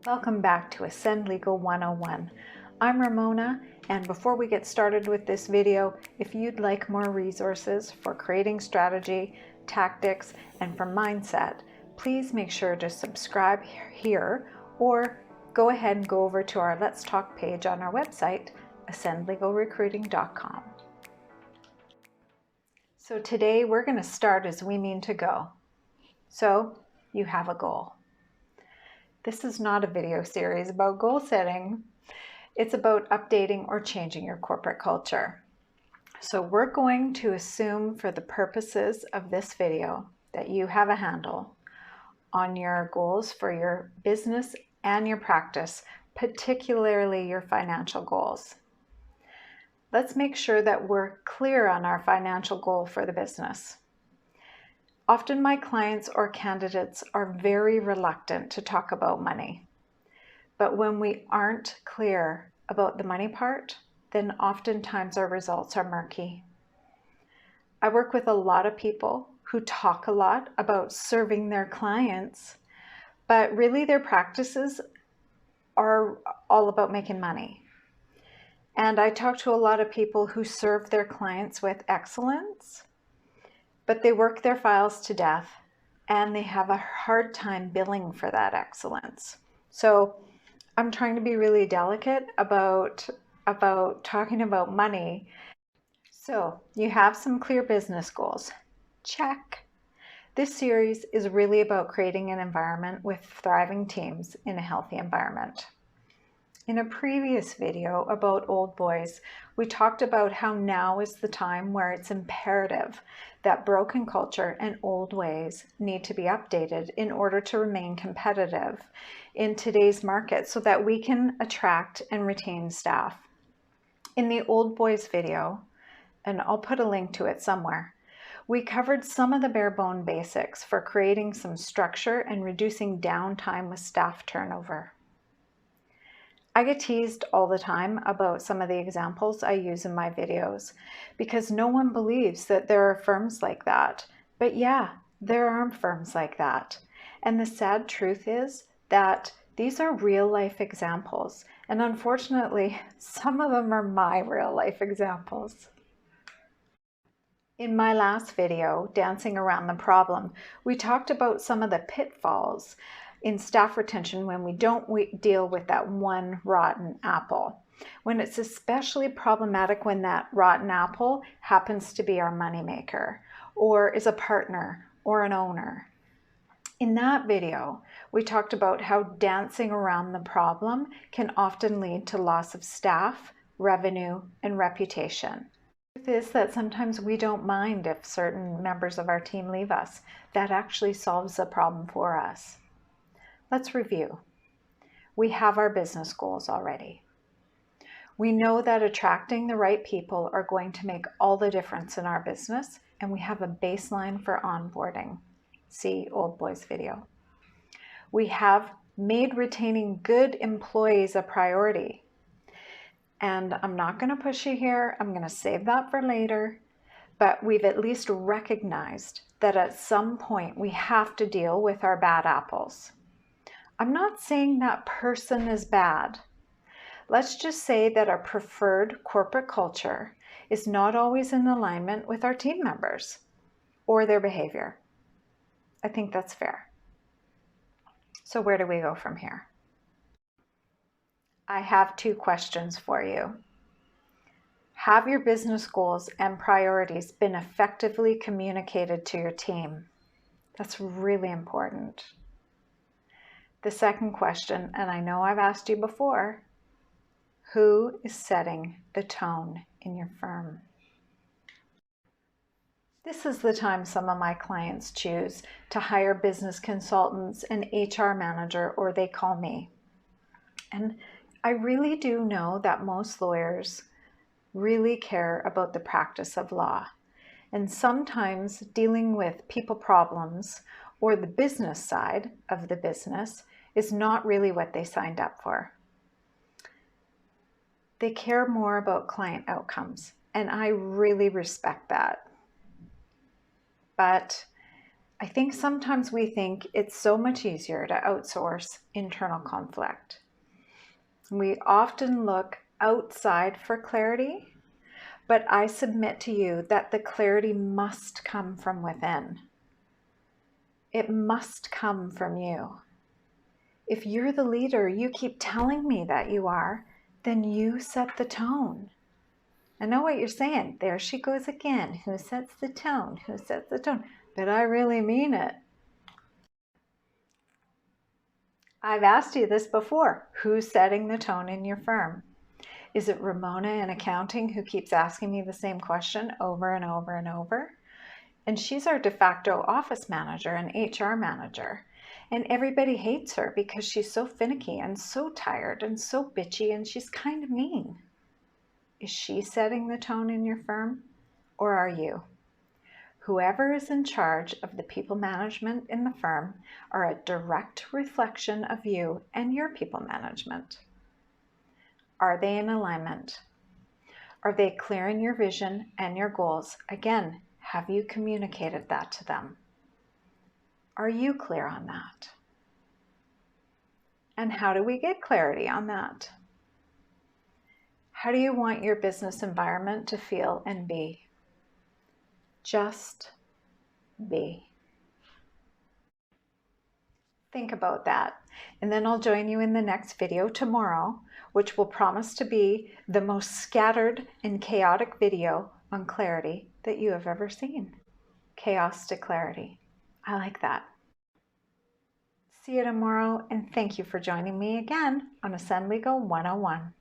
Welcome back to Ascend Legal 101. I'm Ramona, and before we get started with this video, if you'd like more resources for creating strategy, tactics, and for mindset, please make sure to subscribe here or go ahead and go over to our Let's Talk page on our website, ascendlegalrecruiting.com. So today we're going to start as we mean to go. So you have a goal. This is not a video series about goal setting. It's about updating or changing your corporate culture. So we're going to assume for the purposes of this video that you have a handle on your goals for your business and your practice, particularly your financial goals. Let's make sure that we're clear on our financial goal for the business. Often my clients or candidates are very reluctant to talk about money. But when we aren't clear about the money part, then oftentimes our results are murky. I work with a lot of people who talk a lot about serving their clients, but really their practices are all about making money. And I talk to a lot of people who serve their clients with excellence, but they work their files to death and they have a hard time billing for that excellence. So I'm trying to be really delicate about talking about money. So you have some clear business goals. Check. This series is really about creating an environment with thriving teams in a healthy environment. In a previous video about old boys, we talked about how now is the time where it's imperative that broken culture and old ways need to be updated in order to remain competitive in today's market so that we can attract and retain staff. In the old boys video, and I'll put a link to it somewhere, we covered some of the bare bone basics for creating some structure and reducing downtime with staff turnover. I get teased all the time about some of the examples I use in my videos because no one believes that there are firms like that. But yeah, there are firms like that. And the sad truth is that these are real life examples. And unfortunately, some of them are my real life examples. In my last video, Dancing Around the Problem, we talked about some of the pitfalls in staff retention when we don't deal with that one rotten apple. When it's especially problematic when that rotten apple happens to be our moneymaker or is a partner or an owner. In that video, we talked about how dancing around the problem can often lead to loss of staff, revenue, and reputation. The truth is that sometimes we don't mind if certain members of our team leave us. That actually solves the problem for us. Let's review. We have our business goals already. We know that attracting the right people are going to make all the difference in our business, and we have a baseline for onboarding. See Old Boys video. We have made retaining good employees a priority. And I'm not going to push you here. I'm going to save that for later. But we've at least recognized that at some point we have to deal with our bad apples. I'm not saying that person is bad. Let's just say that our preferred corporate culture is not always in alignment with our team members or their behavior. I think that's fair. So where do we go from here? I have two questions for you. Have your business goals and priorities been effectively communicated to your team? That's really important. The second question, and I know I've asked you before, who is setting the tone in your firm? This is the time some of my clients choose to hire business consultants, an HR manager, or they call me. And I really do know that most lawyers really care about the practice of law. And sometimes dealing with people problems or the business side of the business is not really what they signed up for. They care more about client outcomes, and I really respect that. But I think sometimes we think it's so much easier to outsource internal conflict. We often look outside for clarity, but I submit to you that the clarity must come from within. It must come from you. If you're the leader you keep telling me that you are, then you set the tone. I know what you're saying. There she goes again. Who sets the tone? Who sets the tone? But I really mean it. I've asked you this before. Who's setting the tone in your firm? Is it Ramona in accounting who keeps asking me the same question over and over and over? And she's our de facto office manager and HR manager. And everybody hates her because she's so finicky and so tired and so bitchy, and she's kind of mean. Is she setting the tone in your firm, or are you? Whoever is in charge of the people management in the firm are a direct reflection of you and your people management. Are they in alignment? Are they clear in your vision and your goals? Again, have you communicated that to them? Are you clear on that? And how do we get clarity on that? How do you want your business environment to feel and be? Just be. Think about that. And then I'll join you in the next video tomorrow, which will promise to be the most scattered and chaotic video on clarity that you have ever seen. Chaos to clarity. I like that. See you tomorrow, and thank you for joining me again on Ascend Legal 101.